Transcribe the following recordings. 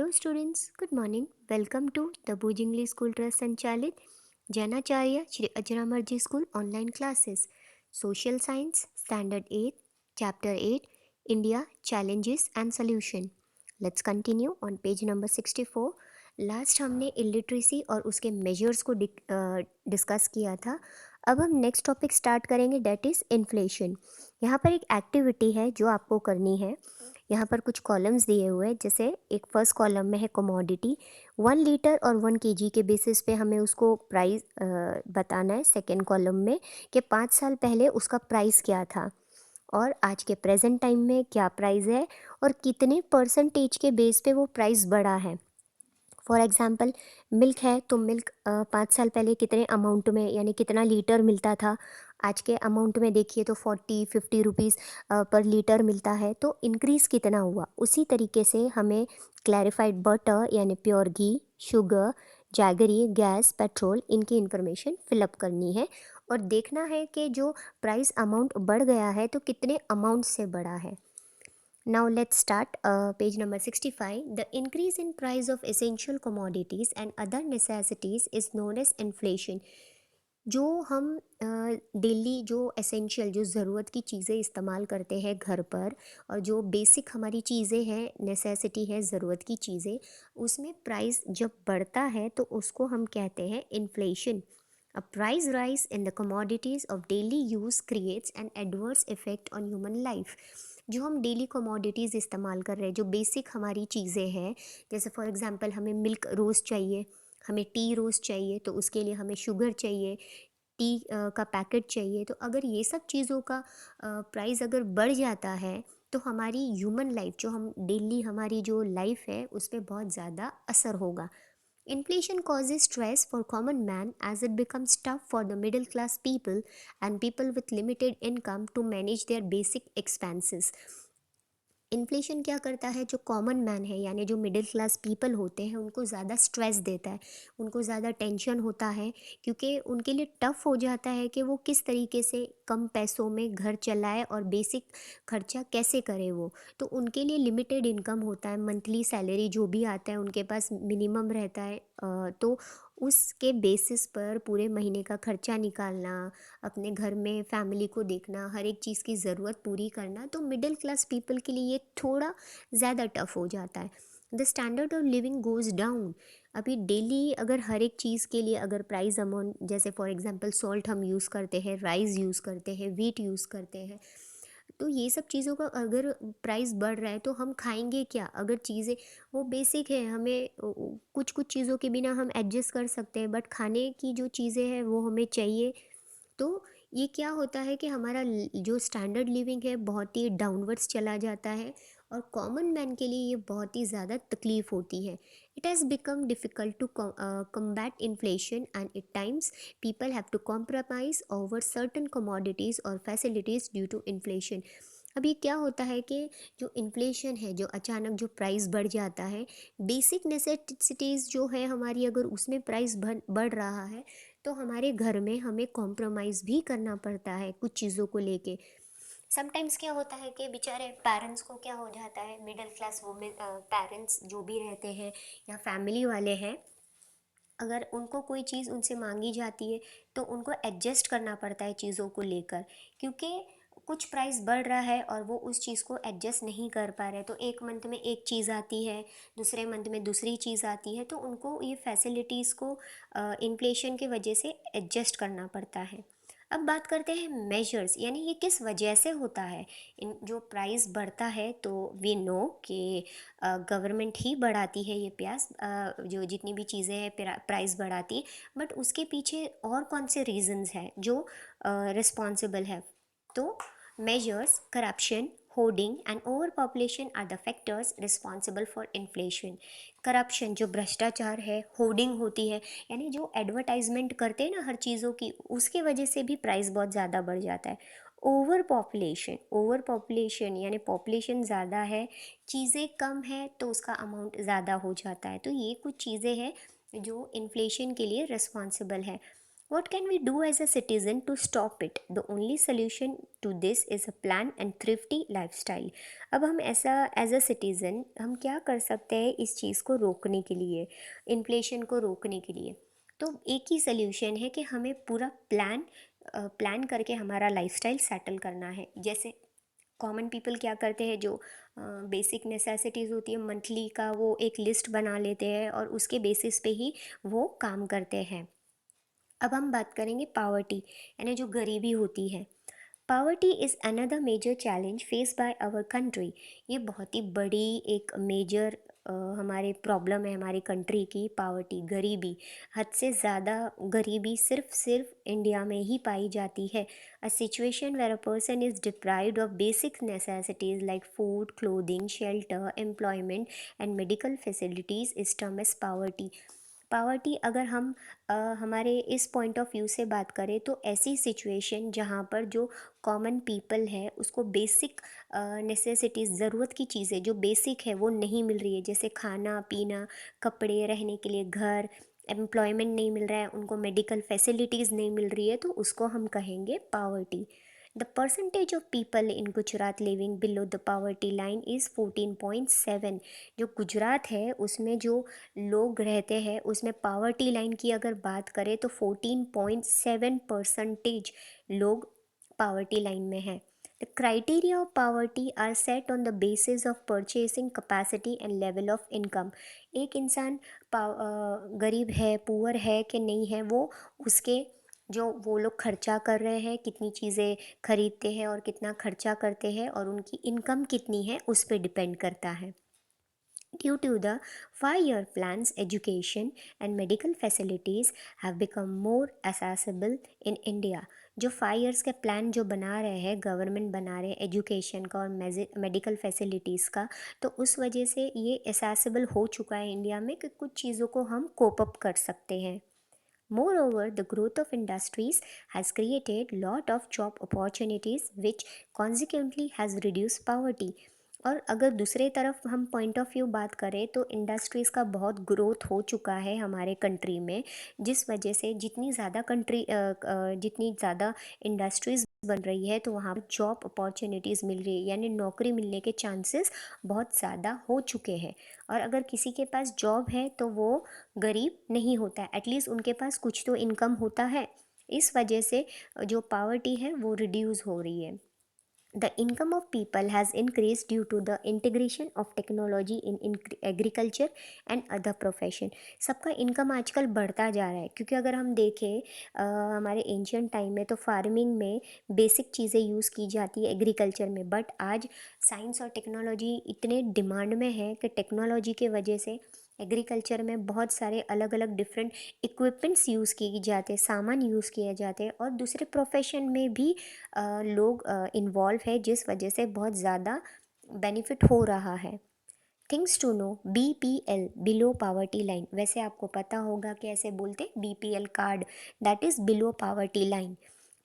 Hello students, good morning. Welcome to the Bhuj English school trust संचालित जैनाचार्य Shri Ajramarji school online classes. Social science standard 8 chapter 8 India challenges and solution. Let's continue on page number 64। Last हमने illiteracy और उसके measures को discuss किया था। अब हम नेक्स्ट टॉपिक स्टार्ट करेंगे, डेट इज़ इन्फ्लेशन। यहाँ पर एक एक्टिविटी है जो आपको करनी है। यहाँ पर कुछ कॉलम्स दिए हुए हैं, जैसे एक फर्स्ट कॉलम में है कमोडिटी 1 लीटर और 1 केजी के बेसिस पे हमें उसको प्राइस बताना है। सेकेंड कॉलम में कि 5 साल पहले उसका प्राइस क्या था और आज के प्रेजेंट टाइम में क्या प्राइस है और कितने परसेंटेज के बेस पे वो प्राइस बढ़ा है। फॉर एग्ज़ाम्पल मिल्क है तो मिल्क 5 साल पहले कितने अमाउंट में यानी कितना लीटर मिलता था, आज के अमाउंट में देखिए तो 40-50 रुपीज़ पर लीटर मिलता है, तो इंक्रीज़ कितना हुआ। उसी तरीके से हमें क्लैरिफाइड बटर यानी प्योर घी, शुगर, जैगरी, गैस, पेट्रोल, इनकी इन्फॉर्मेशन फिलअप करनी है और देखना है कि जो प्राइस अमाउंट बढ़ गया है तो कितने अमाउंट से बढ़ा है। Now let's start page number 65. The increase in price of essential commodities and other necessities is known as inflation. जो हम डेली जो एसेंशियल जो ज़रूरत की चीज़ें इस्तेमाल करते हैं घर पर और जो बेसिक हमारी चीज़ें हैं, नेसेसिटी है, ज़रूरत की चीज़ें, उसमें प्राइस जब बढ़ता है तो उसको हम कहते हैं inflation. A price rise in the commodities of daily use creates an adverse effect on human life. जो हम डेली कमोडिटीज़ इस्तेमाल कर रहे हैं, जो बेसिक हमारी चीज़ें हैं, जैसे फॉर एग्ज़ाम्पल हमें मिल्क रोज़ चाहिए, हमें टी रोज़ चाहिए, तो उसके लिए हमें शुगर चाहिए, टी का पैकेट चाहिए। तो अगर ये सब चीज़ों का प्राइस अगर बढ़ जाता है तो हमारी ह्यूमन लाइफ, जो हम डेली हमारी जो लाइफ है, उस पर बहुत ज़्यादा असर होगा। Inflation causes stress for common man as it becomes tough for the middle class people and people with limited income to manage their basic expenses. Inflation क्या करता है, जो कॉमन मैन है यानी जो मिडिल क्लास पीपल होते हैं उनको ज़्यादा स्ट्रेस देता है, उनको ज़्यादा टेंशन होता है, क्योंकि उनके लिए टफ़ हो जाता है कि वो किस तरीके से कम पैसों में घर चलाए और बेसिक खर्चा कैसे करे वो। तो उनके लिए लिमिटेड इनकम होता है, मंथली सैलरी जो भी आता है उनके पास मिनिमम रहता है, तो उसके बेसिस पर पूरे महीने का खर्चा निकालना, अपने घर में फैमिली को देखना, हर एक चीज़ की ज़रूरत पूरी करना, तो मिडिल क्लास पीपल के लिए ये थोड़ा ज़्यादा टफ हो जाता है। The standard of living goes down. अभी डेली अगर हर एक चीज़ के लिए अगर प्राइस अमाउंट, जैसे फॉर एग्जांपल सॉल्ट हम यूज़ करते हैं, राइस यूज़ करते हैं, वीट यूज़ करते हैं, तो ये सब चीज़ों का अगर प्राइस बढ़ रहा है तो हम खाएंगे क्या। अगर चीज़ें वो बेसिक है, हमें कुछ कुछ चीज़ों के बिना हम एडजस्ट कर सकते हैं, बट खाने की जो चीज़ें हैं वो हमें चाहिए। तो ये क्या होता है कि हमारा जो स्टैंडर्ड लिविंग है बहुत ही डाउनवर्ड्स चला जाता है और कॉमन मैन के लिए ये बहुत ही ज़्यादा तकलीफ़ होती है। It has become difficult to combat inflation and at times people have to compromise over certain commodities और फैसिलिटीज़ ड्यू टू इन्फ्लेशन। अभी क्या होता है कि जो इन्फ्लेशन है, जो अचानक जो प्राइस बढ़ जाता है, बेसिक नेसेसिटीज़ जो है हमारी, अगर उसमें प्राइस बढ़ रहा है तो हमारे घर में हमें कॉम्प्रोमाइज़ भी करना पड़ता है कुछ चीज़ों को लेके। समटाइम्स क्या होता है कि बेचारे पेरेंट्स को क्या हो जाता है, मिडिल क्लास वुमेन पेरेंट्स जो भी रहते हैं या फैमिली वाले हैं, अगर उनको कोई चीज़ उनसे मांगी जाती है तो उनको एडजस्ट करना पड़ता है चीज़ों को लेकर, क्योंकि कुछ प्राइस बढ़ रहा है और वो उस चीज़ को एडजस्ट नहीं कर पा रहे। तो एक मंथ में एक चीज़ आती है, दूसरे मंथ में दूसरी चीज़ आती है, तो उनको ये फैसिलिटीज़ को इन्फ्लेशन की वजह से एडजस्ट करना पड़ता है। अब बात करते हैं मेजर्स, यानी ये किस वजह से होता है। इन जो प्राइस बढ़ता है तो वी नो कि गवर्नमेंट ही बढ़ाती है ये प्यास, जो जितनी भी चीज़ें हैं प्राइस बढ़ाती है, बट उसके पीछे और कौन से रीजंस हैं जो रिस्पॉन्सिबल है। तो measures, corruption, hoarding and overpopulation are the factors responsible for inflation. Corruption, जो भ्रष्टाचार है, होर्डिंग होती है, यानी जो एडवर्टाइजमेंट करते हैं ना हर चीज़ों की, उसके वजह से भी प्राइस बहुत ज़्यादा बढ़ जाता है। ओवर पॉपुलेशन यानी पॉपुलेशन ज़्यादा है, चीज़ें कम है तो उसका अमाउंट ज़्यादा हो जाता है। तो ये कुछ चीज़ें हैं जो इन्फ्लेशन के लिए रिस्पॉन्सिबल है। What can we do as a citizen to stop it? The only solution to this is a planned and thrifty lifestyle. अब हम ऐसा एज अ सिटीज़न हम क्या कर सकते हैं इस चीज़ को रोकने के लिए, इन्फ्लेशन को रोकने के लिए? तो एक ही सल्यूशन है कि हमें पूरा प्लान करके हमारा लाइफस्टाइल सेटल करना है। जैसे कॉमन पीपल क्या करते हैं, जो बेसिक नेसेसिटीज़ होती है मंथली का, वो एक लिस्ट बना लेते हैं और उसके बेसिस पे ही वो काम करते हैं। अब हम बात करेंगे पावर्टी, यानी जो गरीबी होती है। Poverty is another major challenge face by our country. ये बहुत ही बड़ी एक मेजर हमारे प्रॉब्लम है हमारी कंट्री की, पावर्टी, गरीबी। हद से ज़्यादा गरीबी सिर्फ इंडिया में ही पाई जाती है। A situation where a person is deprived of basic necessities like food, clothing, shelter, employment and medical facilities is term as poverty. Poverty अगर हम हमारे इस पॉइंट ऑफ व्यू से बात करें तो ऐसी सिचुएशन जहाँ पर जो कॉमन पीपल है उसको बेसिक नेसेसिटीज़, ज़रूरत की चीज़ें जो बेसिक है वो नहीं मिल रही है, जैसे खाना पीना, कपड़े, रहने के लिए घर, एम्प्लॉयमेंट नहीं मिल रहा है, उनको मेडिकल फैसिलिटीज़ नहीं मिल रही है, तो उसको हम कहेंगे poverty. The percentage of people in Gujarat living below the poverty line is 14.7। जो गुजरात है उसमें जो लोग रहते हैं उसमें पावर्टी लाइन की अगर बात करें तो 14.7% लोग पावर्टी लाइन में हैं। The criteria of poverty are set on the basis of purchasing capacity and level of income. एक इंसान गरीब है, पुअर है कि नहीं है, वो उसके जो वो लोग खर्चा कर रहे हैं, कितनी चीज़ें खरीदते हैं और कितना खर्चा करते हैं और उनकी इनकम कितनी है उस पर डिपेंड करता है। Due to the 5-year plans, education and medical facilities have become more accessible in India। जो 5 years के प्लान जो बना रहे हैं, गवर्नमेंट बना रहे हैं एजुकेशन का और मेडिकल फैसिलिटीज़ का, तो उस वजह से ये एसेसिबल हो चुका है इंडिया में कि कुछ चीज़ों को हम कोप अप कर सकते हैं। Moreover, the growth of industries has created lot of job opportunities which consequently has reduced poverty। और अगर दूसरे तरफ हम पॉइंट ऑफ व्यू बात करें तो इंडस्ट्रीज़ का बहुत ग्रोथ हो चुका है हमारे कंट्री में, जिस वजह से जितनी ज़्यादा इंडस्ट्रीज़ बन रही है तो वहाँ पर जॉब अपॉर्चुनिटीज़ मिल रही है, यानी नौकरी मिलने के चांसेस बहुत ज़्यादा हो चुके हैं। और अगर किसी के पास जॉब है तो वो गरीब नहीं होता है, एटलीस्ट उनके पास कुछ तो इनकम होता है। इस वजह से जो पावर्टी है वो रिड्यूस हो रही है। The income of people has increased due to the integration of technology in agriculture and other profession। सबका इनकम आजकल बढ़ता जा रहा है, क्योंकि अगर हम देखें हमारे एंशियंट टाइम में तो फार्मिंग में बेसिक चीज़ें यूज़ की जाती है एग्रीकल्चर में, बट आज साइंस और टेक्नोलॉजी इतने डिमांड में है कि टेक्नोलॉजी के वजह से एग्रीकल्चर में बहुत सारे अलग अलग डिफरेंट इक्विपमेंट्स यूज़ किए जाते हैं, सामान यूज़ किए जाते हैं, और दूसरे प्रोफेशन में भी लोग इन्वॉल्व है, जिस वजह से बहुत ज़्यादा बेनिफिट हो रहा है। Things to know, BPL, below poverty line. वैसे आपको पता होगा कि ऐसे बोलते BPL card, that is below poverty line.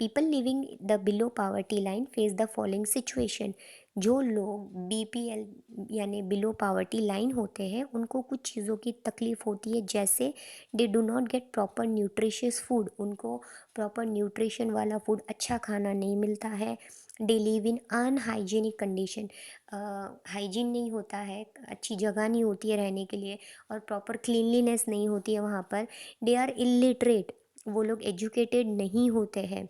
People living the below poverty line face the following situation. जो लोग BPL यानी बिलो पावर्टी लाइन होते हैं उनको कुछ चीज़ों की तकलीफ़ होती है, जैसे they do not get proper nutritious food, उनको प्रॉपर न्यूट्रिशन वाला फूड, अच्छा खाना नहीं मिलता है। They live in unhygienic condition, hygiene नहीं होता है, अच्छी जगह नहीं होती है रहने के लिए, और प्रॉपर क्लीनलीनेस नहीं होती है वहाँ पर। दे आर इलिटरेट, वो लोग एजुकेटेड नहीं होते हैं।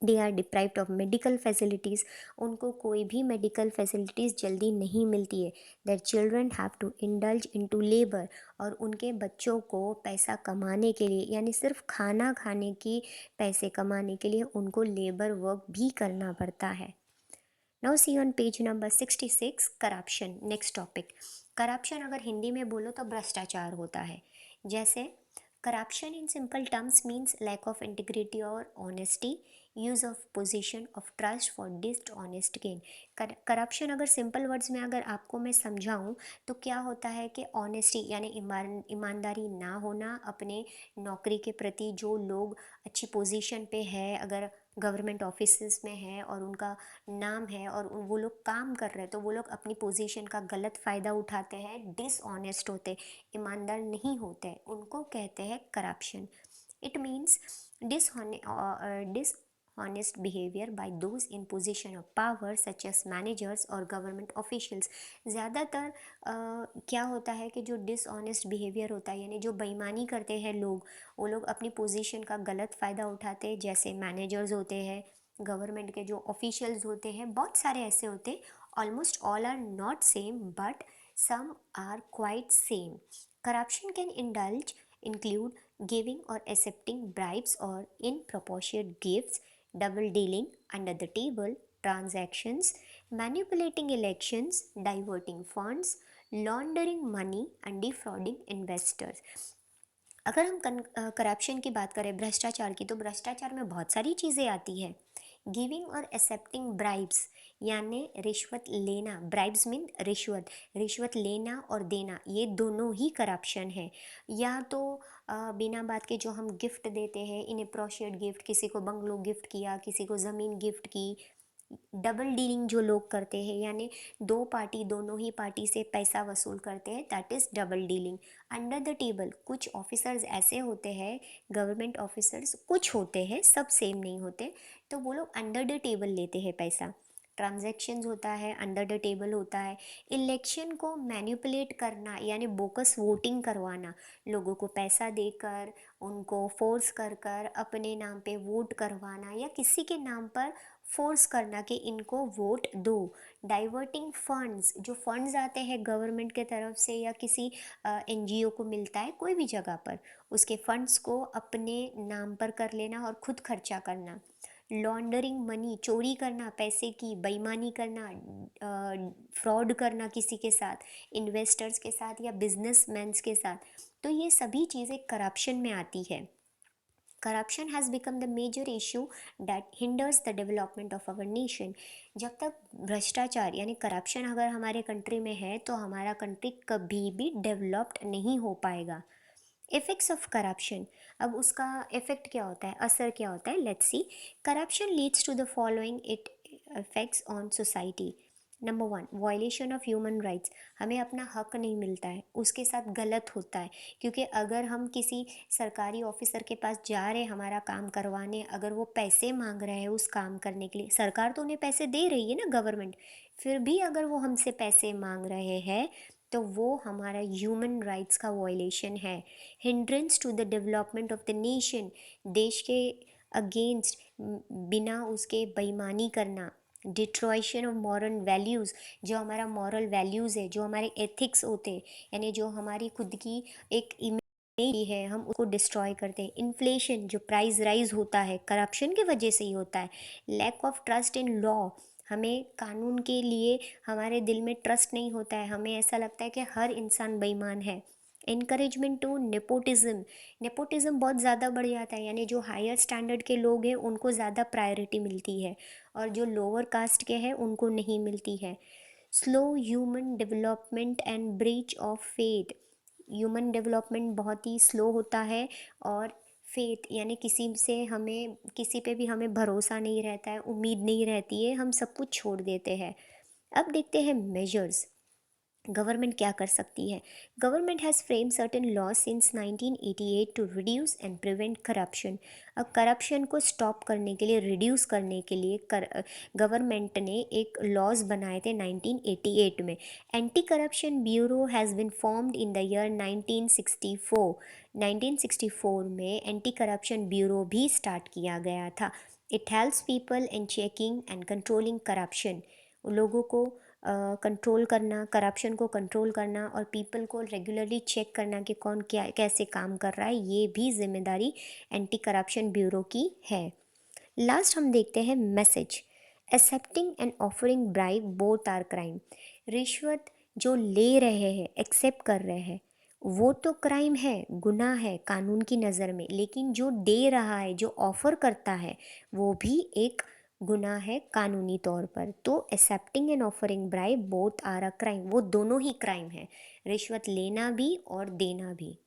They are deprived of medical facilities, उनको कोई भी मेडिकल फैसिलिटीज़ जल्दी नहीं मिलती है। Their children have to indulge into labour, और उनके बच्चों को पैसा कमाने के लिए, यानी सिर्फ खाना खाने की पैसे कमाने के लिए उनको लेबर वर्क भी करना पड़ता है। Now see on page number 66, corruption, next topic. Corruption अगर हिंदी में बोलो तो भ्रष्टाचार होता है। जैसे corruption in simple terms means lack of integrity और honesty, use of position of trust for dishonest gain. Corruption अगर सिंपल वर्ड्स में अगर आपको मैं समझाऊं तो क्या होता है कि ऑनेस्टी यानी ईमानदारी ना होना अपने नौकरी के प्रति। जो लोग अच्छी पोजीशन पे है, अगर गवर्नमेंट ऑफिसेस में है और उनका नाम है और वो लोग काम कर रहे हैं, तो वो लोग अपनी पोजीशन का गलत फ़ायदा उठाते हैं, डिसऑनेस्ट होते, ईमानदार नहीं होते, उनको कहते हैं corruption. It means dishonest behavior by those in position of power such as managers और government officials। ज़्यादातर क्या होता है कि जो डिसऑनेस्ट बिहेवियर होता है यानी जो बेईमानी करते हैं लोग, वो लोग अपनी पोजीशन का गलत फ़ायदा उठाते हैं, जैसे मैनेजर्स होते हैं, गवर्नमेंट के जो ऑफिशियल्स होते हैं, बहुत सारे ऐसे होते हैं। Almost all are not same but some are quite same. Corruption can include giving or accepting bribes or inappropriate gifts, double dealing under the table transactions, manipulating elections, diverting funds, laundering money and defrauding investors। अगर हम corruption की बात करें, भ्रष्टाचार की, तो भ्रष्टाचार में बहुत सारी चीज़ें आती है। गिविंग और एक्सेप्टिंग ब्राइब्स यानी रिश्वत लेना, ब्राइब्स मीन रिश्वत, रिश्वत लेना और देना, ये दोनों ही करप्शन है। या तो बिना बात के जो हम गिफ्ट देते हैं, इनअप्रोप्रिएट गिफ्ट, किसी को बंगलो गिफ्ट किया, किसी को ज़मीन गिफ्ट की। डबल डीलिंग जो लोग करते हैं यानी दो पार्टी दोनों ही पार्टी से पैसा वसूल करते हैं, that is double dealing. Under the table कुछ ऑफिसर्स ऐसे होते हैं, गवर्नमेंट ऑफिसर्स कुछ होते हैं, सब सेम नहीं होते, तो वो लोग अंडर द टेबल लेते हैं पैसा। ट्रांजैक्शंस होता है, अंडर द टेबल होता है। इलेक्शन को मैनिपुलेट करना यानी बोकस वोटिंग करवाना, लोगों को पैसा देकर उनको फोर्स कर कर अपने नाम पे वोट करवाना या किसी के नाम पर फोर्स करना कि इनको वोट दो। डाइवर्टिंग फंड्स, जो फंड्स आते हैं गवर्नमेंट के तरफ से या किसी एनजीओ को मिलता है कोई भी जगह पर, उसके फंड्स को अपने नाम पर कर लेना और खुद खर्चा करना। लॉन्डरिंग मनी, चोरी करना, पैसे की बेईमानी करना, फ्रॉड करना किसी के साथ, इन्वेस्टर्स के साथ या बिजनेसमैन्स के साथ, तो ये सभी चीज़ें करप्शन में आती है। Corruption has become the major issue that hinders the development of our nation. जब तक भ्रष्टाचार यानी करप्शन अगर हमारे कंट्री में है तो हमारा कंट्री कभी भी डेवलप्ड नहीं हो पाएगा। इफ़ेक्ट्स ऑफ करप्शन, अब उसका इफ़ेक्ट क्या होता है, असर क्या होता है, let's see. Corruption leads to the following it effects on society. Number one, violation of human rights, हमें अपना हक नहीं मिलता है, उसके साथ गलत होता है। क्योंकि अगर हम किसी सरकारी ऑफिसर के पास जा रहे हैं हमारा काम करवाने, अगर वो पैसे मांग रहे हैं उस काम करने के लिए, सरकार तो उन्हें पैसे दे रही है ना, गवर्नमेंट, फिर भी अगर वो हमसे पैसे मांग रहे हैं तो वो हमारा ह्यूमन राइट्स का वायलेशन है। Hindrance to the development of the nation, देश के अगेंस्ट बिना उसके बेईमानी करना। डिट्रॉयशन ऑफ मॉरल वैल्यूज़, जो हमारा मॉरल वैल्यूज़ है, जो हमारे एथिक्स होते हैं, यानी जो हमारी खुद की एक इमेज है, हम उसको डिस्ट्रॉय करते हैं। इन्फ्लेशन, जो प्राइस राइज होता है करप्शन की वजह से ही होता है। Lack of trust in law, हमें कानून के लिए हमारे दिल में ट्रस्ट नहीं होता है, हमें ऐसा लगता है कि हर इंसान बेईमान है। इनकरेजमेंट टू नेपोटिज्म, नेपोटिज्म बहुत ज़्यादा बढ़ जाता है, यानी जो हायर स्टैंडर्ड के लोग हैं उनको ज़्यादा प्रायोरिटी मिलती है और जो लोअर कास्ट के हैं उनको नहीं मिलती है। Slow human development and breach of faith, human development बहुत ही स्लो होता है और फेथ यानी किसी से हमें, किसी पे भी हमें भरोसा नहीं रहता है, उम्मीद नहीं रहती है, हम सब कुछ छोड़ देते हैं। अब देखते हैं मेजर्स, गवर्नमेंट क्या कर सकती है। Government has frame certain laws since 1988 to reduce and prevent corruption. अब करप्शन को स्टॉप करने के लिए, रिड्यूस करने के लिए गवर्नमेंट ने एक लॉज बनाए थे 1988 में। Anti corruption bureau has been formed in the year 1964। 1964 में एंटी करप्शन ब्यूरो भी स्टार्ट किया गया था। It helps people in checking and controlling corruption, लोगों को कंट्रोल करना, करप्शन को कंट्रोल करना और पीपल को रेगुलरली चेक करना कि कौन क्या कैसे काम कर रहा है, ये भी जिम्मेदारी एंटी करप्शन ब्यूरो की है। लास्ट हम देखते हैं message. Accepting and offering bribe both are crime. रिश्वत जो ले रहे हैं, एक्सेप्ट कर रहे हैं, वो तो क्राइम है, गुनाह है कानून की नज़र में, लेकिन जो दे रहा है, जो ऑफ़र करता है, वो भी एक गुनाह है कानूनी तौर पर। तो accepting and offering bribe both are a crime, वो दोनों ही क्राइम है, रिश्वत लेना भी और देना भी।